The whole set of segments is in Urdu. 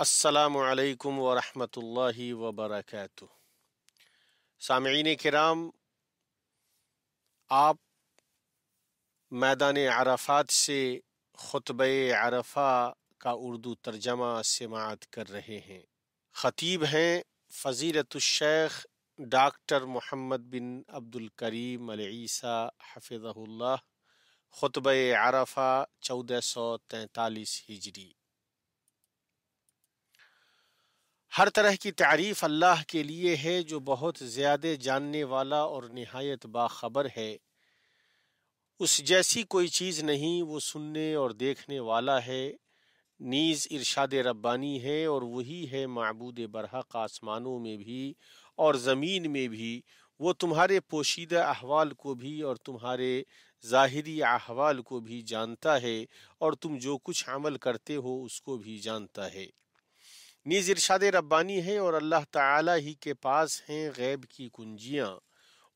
السلام علیکم ورحمۃ اللہ وبرکاتہ۔ سامعین کرام، آپ میدان عرفات سے خطبہ عرفہ کا اردو ترجمہ سماعت کر رہے ہیں۔ خطیب ہیں فضیلت الشیخ ڈاکٹر محمد بن عبد الکریم العیسیٰ حفظہ اللہ۔ خطبہ عرفہ 1443 ہجری۔ ہر طرح کی تعریف اللہ کے لیے ہے جو بہت زیادہ جاننے والا اور نہایت باخبر ہے۔ اس جیسی کوئی چیز نہیں، وہ سننے اور دیکھنے والا ہے، نیز ارشاد ربانی ہے، اور وہی ہے معبود برحق آسمانوں میں بھی اور زمین میں بھی۔ وہ تمہارے پوشیدہ احوال کو بھی اور تمہارے ظاہری احوال کو بھی جانتا ہے، اور تم جو کچھ عمل کرتے ہو اس کو بھی جانتا ہے۔ نیز ارشاد ربانی ہے، اور اللہ تعالی ہی کے پاس ہیں غیب کی کنجیاں،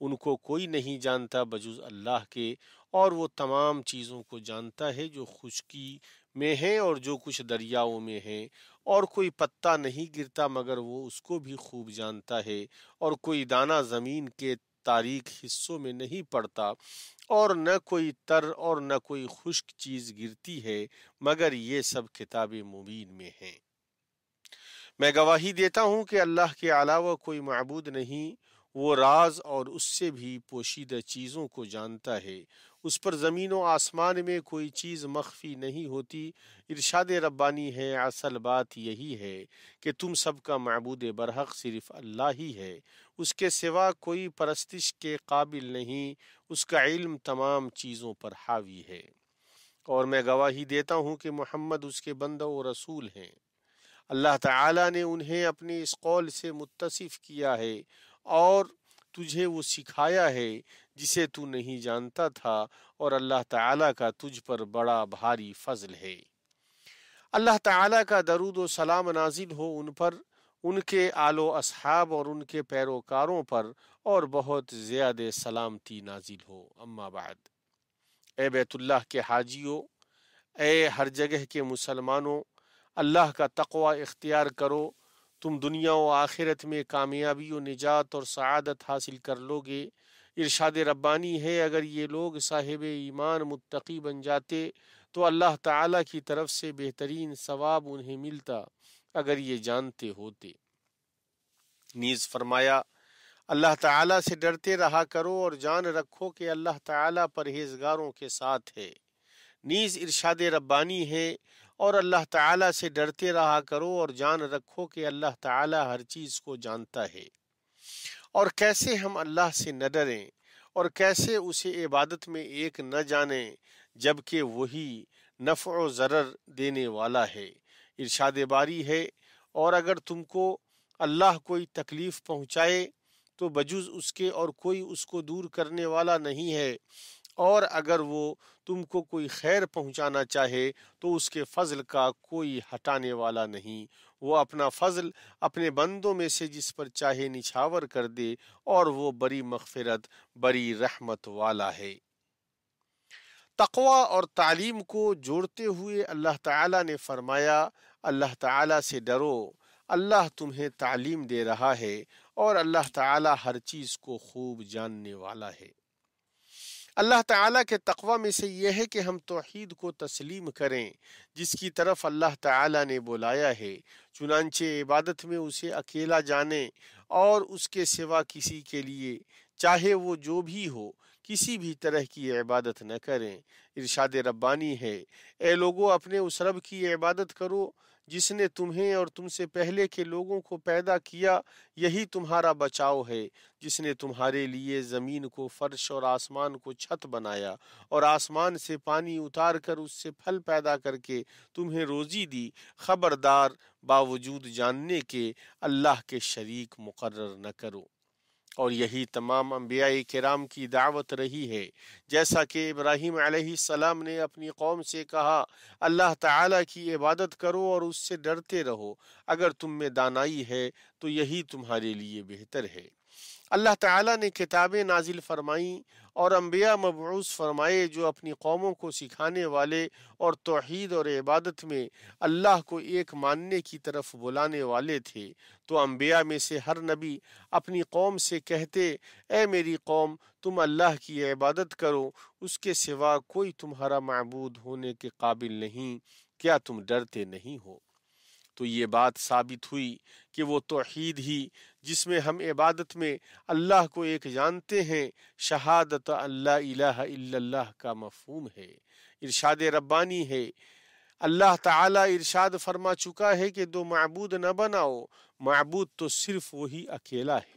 ان کو کوئی نہیں جانتا بجز اللہ کے، اور وہ تمام چیزوں کو جانتا ہے جو خشکی میں ہیں اور جو کچھ دریاؤں میں ہیں، اور کوئی پتا نہیں گرتا مگر وہ اس کو بھی خوب جانتا ہے، اور کوئی دانہ زمین کے تاریک حصوں میں نہیں پڑتا، اور نہ کوئی تر اور نہ کوئی خشک چیز گرتی ہے مگر یہ سب کتاب مبین میں ہیں۔ میں گواہی دیتا ہوں کہ اللہ کے علاوہ کوئی معبود نہیں، وہ راز اور اس سے بھی پوشیدہ چیزوں کو جانتا ہے۔ اس پر زمین و آسمان میں کوئی چیز مخفی نہیں ہوتی۔ ارشاد ربانی ہے، اصل بات یہی ہے کہ تم سب کا معبود برحق صرف اللہ ہی ہے، اس کے سوا کوئی پرستش کے قابل نہیں، اس کا علم تمام چیزوں پر حاوی ہے۔ اور میں گواہی دیتا ہوں کہ محمد اس کے بندہ و رسول ہیں۔ اللہ تعالیٰ نے انہیں اپنے اس قول سے متصف کیا ہے، اور تجھے وہ سکھایا ہے جسے تو نہیں جانتا تھا، اور اللہ تعالیٰ کا تجھ پر بڑا بھاری فضل ہے۔ اللہ تعالیٰ کا درود و سلام نازل ہو ان پر، ان کے آل و اصحاب اور ان کے پیروکاروں پر، اور بہت زیادہ سلامتی نازل ہو۔ اما بعد، اے بیت اللہ کے حاجیوں، اے ہر جگہ کے مسلمانوں، اللہ کا تقوی اختیار کرو، تم دنیا و آخرت میں کامیابی و نجات اور سعادت حاصل کر لو گے۔ ارشاد ربانی ہے، اگر یہ لوگ صاحب ایمان متقی بن جاتے تو اللہ تعالیٰ کی طرف سے بہترین ثواب انہیں ملتا اگر یہ جانتے ہوتے۔ نیز فرمایا، اللہ تعالیٰ سے ڈرتے رہا کرو اور جان رکھو کہ اللہ تعالیٰ پرہیزگاروں کے ساتھ ہے۔ نیز ارشاد ربانی ہے، اور اللہ تعالیٰ سے ڈرتے رہا کرو اور جان رکھو کہ اللہ تعالیٰ ہر چیز کو جانتا ہے۔ اور کیسے ہم اللہ سے نہ ڈریں اور کیسے اسے عبادت میں ایک نہ جانیں جبکہ وہی نفع و ضرر دینے والا ہے۔ ارشاد باری ہے، اور اگر تم کو اللہ کوئی تکلیف پہنچائے تو بجز اس کے اور کوئی اس کو دور کرنے والا نہیں ہے، اور اگر وہ تم کو کوئی خیر پہنچانا چاہے تو اس کے فضل کا کوئی ہٹانے والا نہیں۔ وہ اپنا فضل اپنے بندوں میں سے جس پر چاہے نچھاور کر دے، اور وہ بڑی مغفرت بڑی رحمت والا ہے۔ تقوی اور تعلیم کو جوڑتے ہوئے اللہ تعالیٰ نے فرمایا، اللہ تعالیٰ سے ڈرو، اللہ تمہیں تعلیم دے رہا ہے، اور اللہ تعالیٰ ہر چیز کو خوب جاننے والا ہے۔ اللہ تعالیٰ کے تقوی میں سے یہ ہے کہ ہم توحید کو تسلیم کریں جس کی طرف اللہ تعالیٰ نے بلایا ہے، چنانچہ عبادت میں اسے اکیلا جانیں اور اس کے سوا کسی کے لیے چاہے وہ جو بھی ہو کسی بھی طرح کی عبادت نہ کریں۔ ارشاد ربانی ہے، اے لوگو، اپنے اس رب کی عبادت کرو جس نے تمہیں اور تم سے پہلے کے لوگوں کو پیدا کیا، یہی تمہارا بچاؤ ہے، جس نے تمہارے لیے زمین کو فرش اور آسمان کو چھت بنایا، اور آسمان سے پانی اتار کر اس سے پھل پیدا کر کے تمہیں روزی دی۔ خبردار، باوجود جاننے کے اللہ کے شریک مقرر نہ کرو۔ اور یہی تمام انبیاء کرام کی دعوت رہی ہے، جیسا کہ ابراہیم علیہ السلام نے اپنی قوم سے کہا، اللہ تعالیٰ کی عبادت کرو اور اس سے ڈرتے رہو، اگر تم میں دانائی ہے تو یہی تمہارے لیے بہتر ہے۔ اللہ تعالیٰ نے کتابیں نازل فرمائیں اور انبیاء مبعوث فرمائے جو اپنی قوموں کو سکھانے والے اور توحید اور عبادت میں اللہ کو ایک ماننے کی طرف بلانے والے تھے، تو انبیاء میں سے ہر نبی اپنی قوم سے کہتے، اے میری قوم، تم اللہ کی عبادت کرو، اس کے سوا کوئی تمہارا معبود ہونے کے قابل نہیں، کیا تم ڈرتے نہیں ہو؟ تو یہ بات ثابت ہوئی کہ وہ توحید ہی جس میں ہم عبادت میں اللہ کو ایک جانتے ہیں، شہادت اللہ الہ الا اللہ کا مفہوم ہے، ارشاد ربانی ہے۔ اللہ تعالیٰ ارشاد فرما چکا ہے کہ دو معبود نہ بناؤ، معبود تو صرف وہی اکیلا ہے،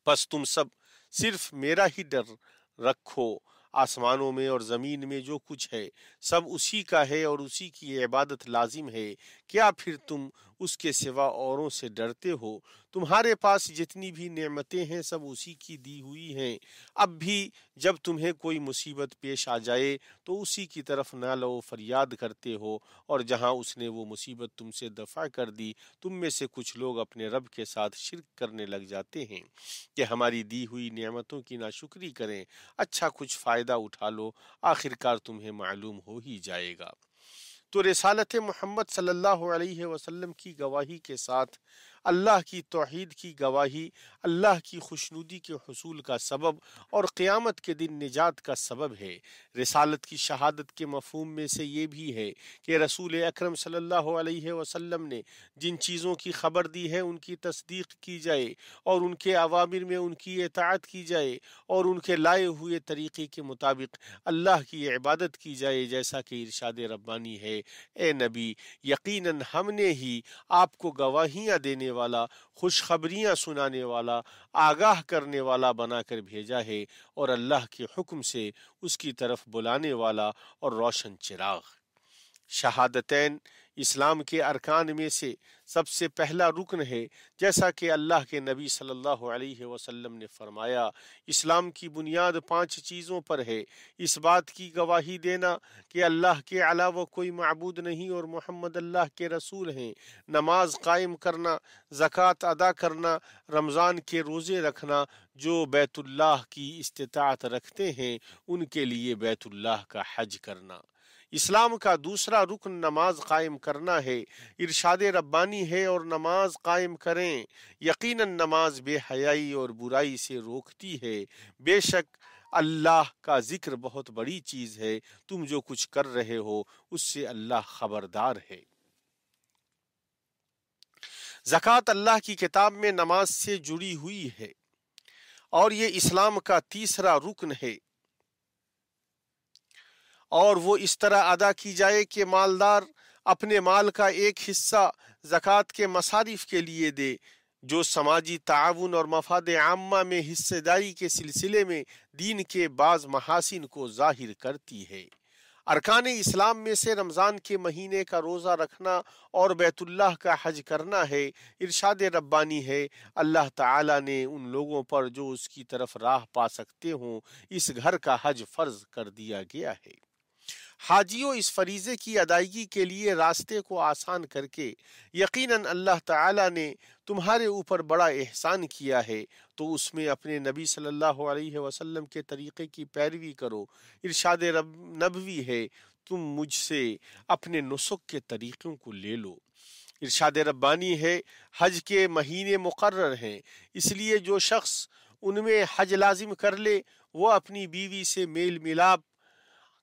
بس تم سب صرف میرا ہی ڈر رکھو، آسمانوں میں اور زمین میں جو کچھ ہے سب اسی کا ہے اور اسی کی عبادت لازم ہے، کیا پھر تم اس کے سوا اوروں سے ڈرتے ہو؟ تمہارے پاس جتنی بھی نعمتیں ہیں سب اسی کی دی ہوئی ہیں، اب بھی جب تمہیں کوئی مصیبت پیش آ جائے تو اسی کی طرف نالہ و فریاد کرتے ہو، اور جہاں اس نے وہ مصیبت تم سے دفع کر دی، تم میں سے کچھ لوگ اپنے رب کے ساتھ شرک کرنے لگ جاتے ہیں کہ ہماری دی ہوئی نعمتوں کی ناشکری کریں، اچھا کچھ فائدہ اٹھا لو، آخر کار تمہیں معلوم ہو ہی جائے گا۔ تو رسالت محمد صلی اللہ علیہ وسلم کی گواہی کے ساتھ اللہ کی توحید کی گواہی اللہ کی خوشنودی کے حصول کا سبب اور قیامت کے دن نجات کا سبب ہے۔ رسالت کی شہادت کے مفہوم میں سے یہ بھی ہے کہ رسول اکرم صلی اللہ علیہ وسلم نے جن چیزوں کی خبر دی ہے ان کی تصدیق کی جائے اور ان کے اوامر میں ان کی اطاعت کی جائے اور ان کے لائے ہوئے طریقے کے مطابق اللہ کی عبادت کی جائے، جیسا کہ ارشاد ربانی ہے، اے نبی، یقیناً ہم نے ہی آپ کو گواہیاں دینے والا، خوشخبریاں سنانے والا، آگاہ کرنے والا بنا کر بھیجا ہے، اور اللہ کے حکم سے اس کی طرف بلانے والا اور روشن چراغ۔ شہادتین اسلام کے ارکان میں سے سب سے پہلا رکن ہے، جیسا کہ اللہ کے نبی صلی اللہ علیہ وسلم نے فرمایا، اسلام کی بنیاد 5 چیزوں پر ہے، اس بات کی گواہی دینا کہ اللہ کے علاوہ کوئی معبود نہیں اور محمد اللہ کے رسول ہیں، نماز قائم کرنا، زکوٰۃ ادا کرنا، رمضان کے روزے رکھنا، جو بیت اللہ کی استطاعت رکھتے ہیں ان کے لیے بیت اللہ کا حج کرنا۔ اسلام کا دوسرا رکن نماز قائم کرنا ہے، ارشاد ربانی ہے، اور نماز قائم کریں، یقیناً نماز بے حیائی اور برائی سے روکتی ہے، بے شک اللہ کا ذکر بہت بڑی چیز ہے، تم جو کچھ کر رہے ہو اس سے اللہ خبردار ہے۔ زکوٰۃ اللہ کی کتاب میں نماز سے جڑی ہوئی ہے اور یہ اسلام کا تیسرا رکن ہے، اور وہ اس طرح ادا کی جائے کہ مالدار اپنے مال کا ایک حصہ زکوٰۃ کے مصارف کے لیے دے، جو سماجی تعاون اور مفاد عامہ میں حصہ داری کے سلسلے میں دین کے بعض محاسن کو ظاہر کرتی ہے۔ ارکان اسلام میں سے رمضان کے مہینے کا روزہ رکھنا اور بیت اللہ کا حج کرنا ہے۔ ارشاد ربانی ہے، اللہ تعالیٰ نے ان لوگوں پر جو اس کی طرف راہ پا سکتے ہوں اس گھر کا حج فرض کر دیا گیا ہے۔ حاجیوں، اس فریضے کی ادائیگی کے لیے راستے کو آسان کر کے یقیناً اللہ تعالیٰ نے تمہارے اوپر بڑا احسان کیا ہے، تو اس میں اپنے نبی صلی اللہ علیہ وسلم کے طریقے کی پیروی کرو۔ ارشاد نبوی ہے، تم مجھ سے اپنے نسک کے طریقوں کو لے لو۔ ارشاد ربانی ہے، حج کے مہینے مقرر ہیں، اس لیے جو شخص ان میں حج لازم کر لے وہ اپنی بیوی سے میل ملاپ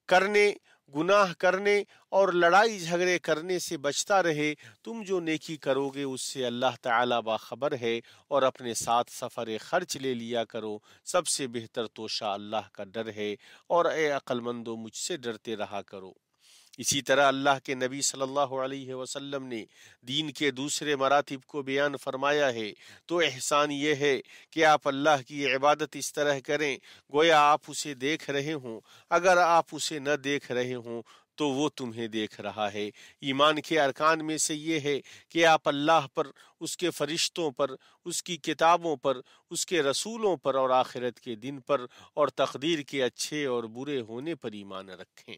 کرنے، گناہ کرنے اور لڑائی جھگڑے کرنے سے بچتا رہے۔ تم جو نیکی کرو گے اس سے اللہ تعالیٰ باخبر ہے، اور اپنے ساتھ سفر خرچ لے لیا کرو، سب سے بہتر توشہ اللہ کا ڈر ہے، اور اے عقل مندو مجھ سے ڈرتے رہا کرو۔ اسی طرح اللہ کے نبی صلی اللہ علیہ وسلم نے دین کے دوسرے مراتب کو بیان فرمایا ہے، تو احسان یہ ہے کہ آپ اللہ کی عبادت اس طرح کریں گویا آپ اسے دیکھ رہے ہوں، اگر آپ اسے نہ دیکھ رہے ہوں تو وہ تمہیں دیکھ رہا ہے۔ ایمان کے ارکان میں سے یہ ہے کہ آپ اللہ پر، اس کے فرشتوں پر، اس کی کتابوں پر، اس کے رسولوں پر اور آخرت کے دن پر اور تقدیر کے اچھے اور برے ہونے پر ایمان رکھیں۔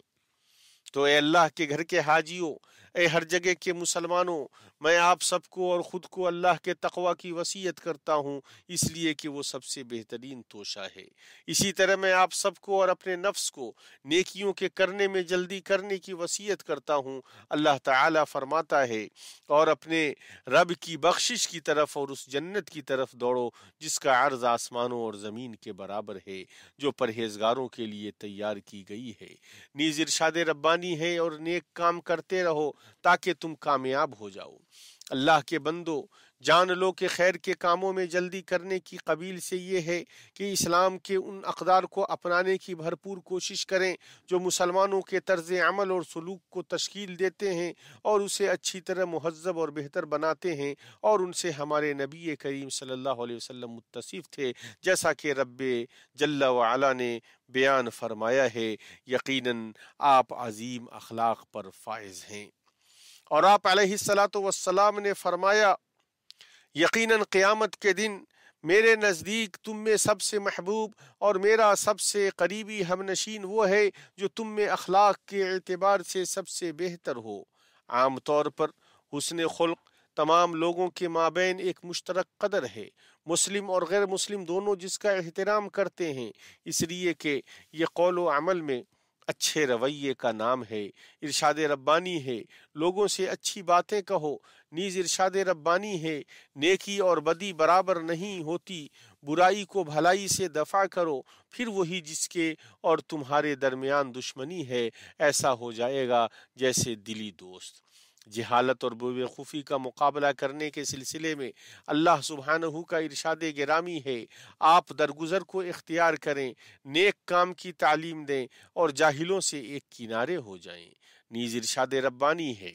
تو اے اللہ کے گھر کے حاجیوں، اے ہر جگہ کے مسلمانوں، میں آپ سب کو اور خود کو اللہ کے تقوی کی وصیت کرتا ہوں، اس لیے کہ وہ سب سے بہترین توشہ ہے۔ اسی طرح میں آپ سب کو اور اپنے نفس کو نیکیوں کے کرنے میں جلدی کرنے کی وصیت کرتا ہوں۔ اللہ تعالیٰ فرماتا ہے، اور اپنے رب کی بخشش کی طرف اور اس جنت کی طرف دوڑو جس کا عرض آسمانوں اور زمین کے برابر ہے، جو پرہیزگاروں کے لیے تیار کی گئی ہے۔ نیز ارشاد ربانی ہے، اور نیک کام کرتے رہو تاکہ تم کامیاب ہو جاؤ۔ اللہ کے بندو، جان لو کہ خیر کے کاموں میں جلدی کرنے کی قبیل سے یہ ہے کہ اسلام کے ان اقدار کو اپنانے کی بھرپور کوشش کریں جو مسلمانوں کے طرز عمل اور سلوک کو تشکیل دیتے ہیں اور اسے اچھی طرح مہذب اور بہتر بناتے ہیں، اور ان سے ہمارے نبی کریم صلی اللہ علیہ وسلم متصف تھے، جیسا کہ رب جل وعلا نے بیان فرمایا ہے۔ یقیناً آپ عظیم اخلاق پر فائز ہیں۔ اور آپ علیہ الصلاۃ والسلام نے فرمایا، یقیناً قیامت کے دن میرے نزدیک تم میں سب سے محبوب اور میرا سب سے قریبی ہم نشین وہ ہے جو تم میں اخلاق کے اعتبار سے سب سے بہتر ہو۔ عام طور پر حسن خلق تمام لوگوں کے مابین ایک مشترک قدر ہے، مسلم اور غیر مسلم دونوں جس کا احترام کرتے ہیں، اس لیے کہ یہ قول و عمل میں اچھے رویے کا نام ہے۔ ارشاد ربانی ہے، لوگوں سے اچھی باتیں کہو۔ نیز ارشاد ربانی ہے، نیکی اور بدی برابر نہیں ہوتی، برائی کو بھلائی سے دفع کرو، پھر وہی جس کے اور تمہارے درمیان دشمنی ہے ایسا ہو جائے گا جیسے دلی دوست۔ جہالت اور بے وقوفی کا مقابلہ کرنے کے سلسلے میں اللہ سبحانہ کا ارشاد گرامی ہے، آپ درگزر کو اختیار کریں، نیک کام کی تعلیم دیں اور جاہلوں سے ایک کنارے ہو جائیں۔ نیز ارشاد ربانی ہے،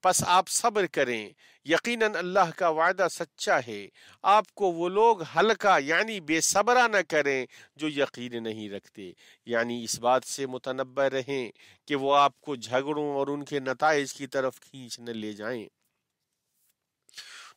پس آپ صبر کریں، یقیناً اللہ کا وعدہ سچا ہے، آپ کو وہ لوگ ہلکا یعنی بے صبرا نہ کریں جو یقین نہیں رکھتے، یعنی اس بات سے متنبہ رہیں کہ وہ آپ کو جھگڑوں اور ان کے نتائج کی طرف کھینچ نہ لے جائیں۔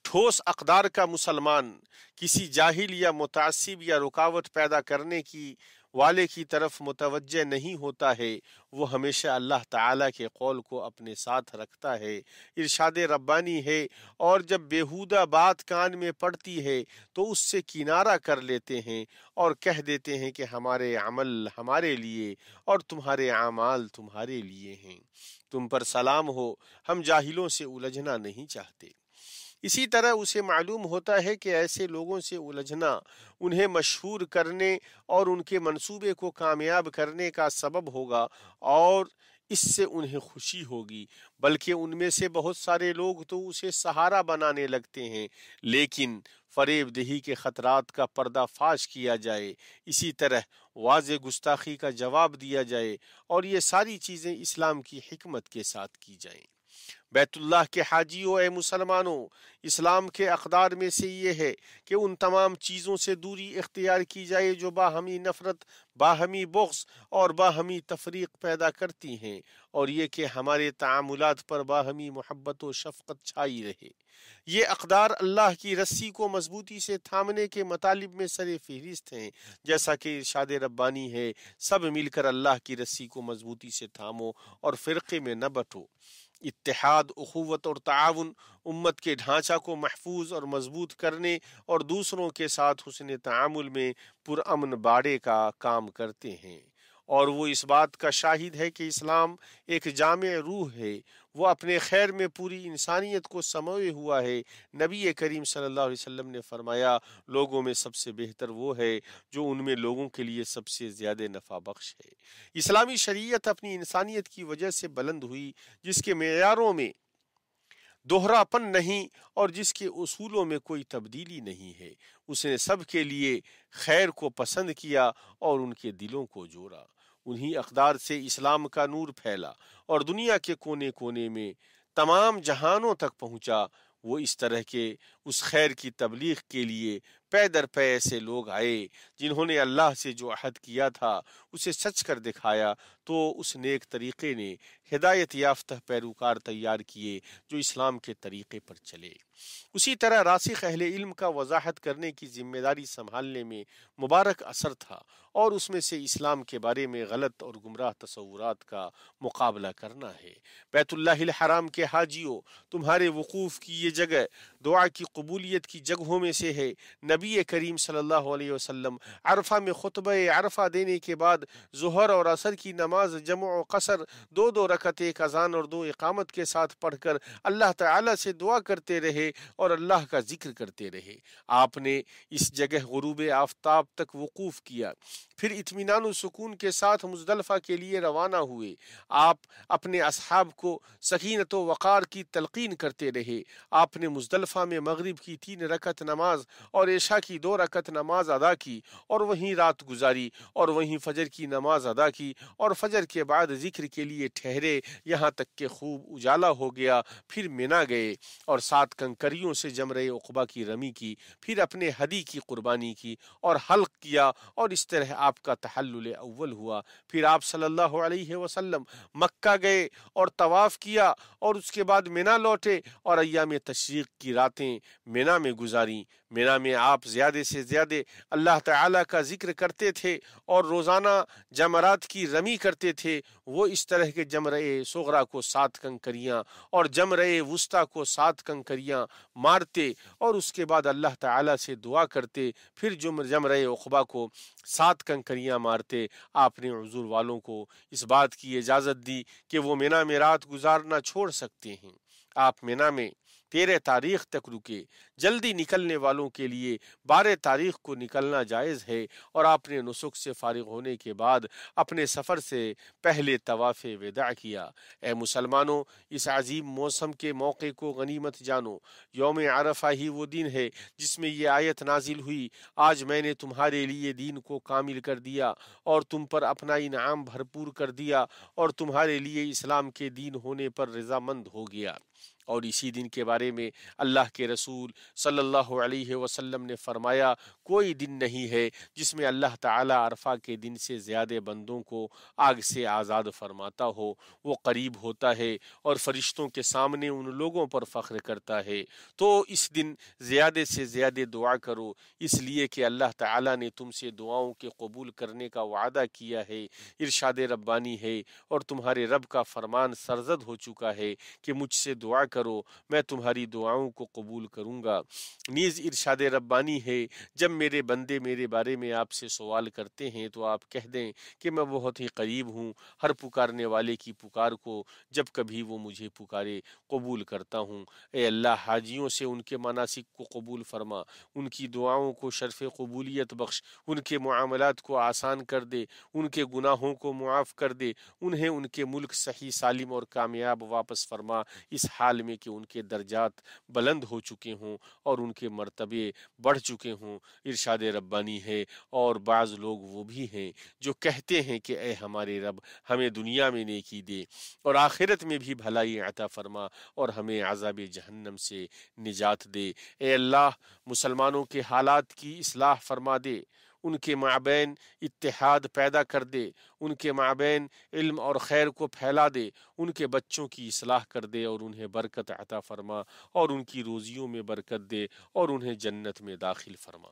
ٹھوس اقدار کا مسلمان کسی جاہل یا متعصب یا رکاوٹ پیدا کرنے کی والے کی طرف متوجہ نہیں ہوتا ہے، وہ ہمیشہ اللہ تعالیٰ کے قول کو اپنے ساتھ رکھتا ہے۔ ارشاد ربانی ہے، اور جب بیہودہ بات کان میں پڑتی ہے تو اس سے کنارہ کر لیتے ہیں اور کہہ دیتے ہیں کہ ہمارے عمل ہمارے لیے اور تمہارے اعمال تمہارے لیے ہیں، تم پر سلام ہو، ہم جاہلوں سے الجھنا نہیں چاہتے۔ اسی طرح اسے معلوم ہوتا ہے کہ ایسے لوگوں سے الجھنا انہیں مشہور کرنے اور ان کے منصوبے کو کامیاب کرنے کا سبب ہوگا، اور اس سے انہیں خوشی ہوگی، بلکہ ان میں سے بہت سارے لوگ تو اسے سہارا بنانے لگتے ہیں۔ لیکن فریب دہی کے خطرات کا پردہ فاش کیا جائے، اسی طرح واضح گستاخی کا جواب دیا جائے، اور یہ ساری چیزیں اسلام کی حکمت کے ساتھ کی جائیں۔ بیت اللہ کے حاجیوں، اے مسلمانوں، اسلام کے اقدار میں سے یہ ہے کہ ان تمام چیزوں سے دوری اختیار کی جائے جو باہمی نفرت، باہمی بغض اور باہمی تفریق پیدا کرتی ہیں، اور یہ کہ ہمارے تعاملات پر باہمی محبت و شفقت چھائی رہے۔ یہ اقدار اللہ کی رسی کو مضبوطی سے تھامنے کے مطالب میں سر فہرست ہیں، جیسا کہ ارشاد ربانی ہے، سب مل کر اللہ کی رسی کو مضبوطی سے تھامو اور فرقے میں نہ بٹو۔ اتحاد، اخوت اور تعاون امت کے ڈھانچہ کو محفوظ اور مضبوط کرنے اور دوسروں کے ساتھ حسن تعامل میں پرامن باڑے کا کام کرتے ہیں، اور وہ اس بات کا شاہد ہے کہ اسلام ایک جامع روح ہے، وہ اپنے خیر میں پوری انسانیت کو سموئے ہوا ہے۔ نبی کریم صلی اللہ علیہ وسلم نے فرمایا، لوگوں میں سب سے بہتر وہ ہے جو ان میں لوگوں کے لیے سب سے زیادہ نفع بخش ہے۔ اسلامی شریعت اپنی انسانیت کی وجہ سے بلند ہوئی، جس کے معیاروں میں دوہرا پن نہیں اور جس کے اصولوں میں کوئی تبدیلی نہیں ہے۔ اس نے سب کے لیے خیر کو پسند کیا اور ان کے دلوں کو جوڑا۔ انہی اقدار سے اسلام کا نور پھیلا اور دنیا کے کونے کونے میں تمام جہانوں تک پہنچا۔ وہ اس طرح کے اس خیر کی تبلیغ کے لیے پے در پے ایسے لوگ آئے جنہوں نے اللہ سے جو عہد کیا تھا اسے سچ کر دکھایا، تو اس نیک طریقے نے ہدایت یافتہ پیروکار تیار کیے جو اسلام کے طریقے پر چلے۔ اسی طرح راسخ اہل علم کا وضاحت کرنے کی ذمہ داری سنبھالنے میں مبارک اثر تھا، اور اس میں سے اسلام کے بارے میں غلط اور گمراہ تصورات کا مقابلہ کرنا ہے۔ بیت اللہ الحرام کے حاجیوں، تمہارے وقوف کی یہ جگہ دعا کی قبولیت کی جگہوں میں سے ہے۔ نبی کریم صلی اللہ علیہ وسلم عرفہ میں خطبہ عرفہ دینے کے بعد ظہر اور عصر کی نماز جمع و قصر 2 رکعت، ایک اذان اور 2 اقامت کے ساتھ پڑھ کر اللہ تعالی سے دعا کرتے رہے اور اللہ کا ذکر کرتے رہے۔ آپ نے اس جگہ غروب آفتاب تک وقوف کیا، پھر اطمینان و سکون کے ساتھ مزدلفہ کے لیے روانہ ہوئے۔ آپ اپنے اصحاب کو سکینت و وقار کی تلقین کرتے رہے۔ آپ نے مزدلفہ میں مغرب کی 3 رکعت نماز اور عشاء کی 2 رکعت نماز ادا کی اور وہیں رات گزاری، اور وہیں فجر کی نماز ادا کی اور فجر کے بعد ذکر کے لیے ٹھہرے یہاں تک کہ خوب اجالا ہو گیا۔ پھر مینا گئے اور 7 کنکریوں سے جمرہ عقبہ کی رمی کی، پھر اپنے ہدی کی قربانی کی اور حلق کیا، اور اس طرح آپ کا تحلل اول ہوا۔ پھر آپ صلی اللہ علیہ وسلم مکہ گئے اور طواف کیا، اور اس کے بعد مینا لوٹے اور ایام تشریق کی راتیں مینا میں گزاری۔ مینا میں آپ زیادہ سے زیادہ اللہ تعالیٰ کا ذکر کرتے تھے اور روزانہ جمرات کی رمی کرتے تھے۔ وہ اس طرح کے جمرہ صغرا کو 7 کنکریاں اور جمرہ وسطیٰ کو 7 کنکریاں مارتے، اور اس کے بعد اللہ تعالیٰ سے دعا کرتے، پھر جمرہ عقبہ کو 7 کنکریاں مارتے۔ آپ نے حضور والوں کو اس بات کی اجازت دی کہ وہ مینا میں رات گزارنا چھوڑ سکتے ہیں۔ آپ مینا میں 13 تاریخ تک رکے۔ جلدی نکلنے والوں کے لیے 12 تاریخ کو نکلنا جائز ہے، اور آپ نے نسک سے فارغ ہونے کے بعد اپنے سفر سے پہلے طواف وداع کیا۔ اے مسلمانوں، اس عظیم موسم کے موقع کو غنیمت جانو۔ یوم عرفہ ہی وہ دن ہے جس میں یہ آیت نازل ہوئی، آج میں نے تمہارے لیے دین کو کامل کر دیا اور تم پر اپنا انعام بھرپور کر دیا، اور تمہارے لیے اسلام کے دین ہونے پر رضامند ہو گیا۔ اور اسی دن کے بارے میں اللہ کے رسول صلی اللہ علیہ وسلم نے فرمایا، کوئی دن نہیں ہے جس میں اللہ تعالیٰ عرفہ کے دن سے زیادہ بندوں کو آگ سے آزاد فرماتا ہو۔ وہ قریب ہوتا ہے اور فرشتوں کے سامنے ان لوگوں پر فخر کرتا ہے۔ تو اس دن زیادہ سے زیادہ دعا کرو، اس لیے کہ اللہ تعالیٰ نے تم سے دعاؤں کے قبول کرنے کا وعدہ کیا ہے۔ ارشاد ربانی ہے، اور تمہارے رب کا فرمان سرزد ہو چکا ہے کہ مجھ سے دعا کرو، میں تمہاری دعاؤں کو قبول کروں گا۔ نیز ارشاد ربانی ہے، جب میرے بندے میرے بارے میں آپ سے سوال کرتے ہیں تو آپ کہہ دیں کہ میں بہت ہی قریب ہوں، ہر پکارنے والے کی پکار کو جب کبھی وہ مجھے پکارے قبول کرتا ہوں۔ اے اللہ، حاجیوں سے ان کے مناسک کو قبول فرما، ان کی دعاؤں کو شرف قبولیت بخش، ان کے معاملات کو آسان کر دے، ان کے گناہوں کو معاف کر دے، انہیں ان کے ملک صحیح سالم اور کامیاب واپس فرما، اس حال میں کہ ان کے درجات بلند ہو چکے ہوں اور ان کے مرتبے بڑھ چکے ہوں۔ ارشاد ربانی ہے، اور بعض لوگ وہ بھی ہیں جو کہتے ہیں کہ اے ہمارے رب، ہمیں دنیا میں نیکی دے اور آخرت میں بھی بھلائی عطا فرما، اور ہمیں عذاب جہنم سے نجات دے۔ اے اللہ، مسلمانوں کے حالات کی اصلاح فرما دے، ان کے مابین اتحاد پیدا کر دے، ان کے مابین علم اور خیر کو پھیلا دے، ان کے بچوں کی اصلاح کر دے اور انہیں برکت عطا فرما، اور ان کی روزیوں میں برکت دے اور انہیں جنت میں داخل فرما۔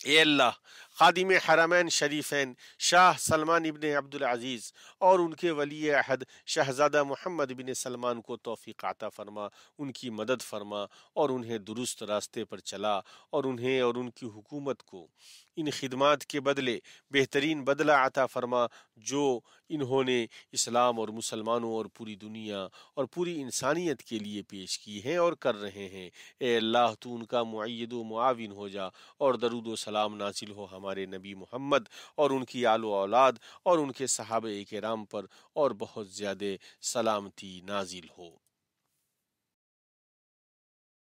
اے اللہ، خادم حرمین شریفین شاہ سلمان ابن عبدالعزیز اور ان کے ولی عہد شہزادہ محمد بن سلمان کو توفیق عطا فرما، ان کی مدد فرما اور انہیں درست راستے پر چلا، اور انہیں اور ان کی حکومت کو ان خدمات کے بدلے بہترین بدلہ عطا فرما جو انہوں نے اسلام اور مسلمانوں اور پوری دنیا اور پوری انسانیت کے لیے پیش کی ہیں اور کر رہے ہیں۔ اے اللہ، تو ان کا معید و معاون ہو جا، اور درود و سلام نازل ہو ہمارے نبی محمد اور ان کی آل و اولاد اور ان کے صحابہ کرام پر، اور بہت زیادہ سلامتی نازل ہو۔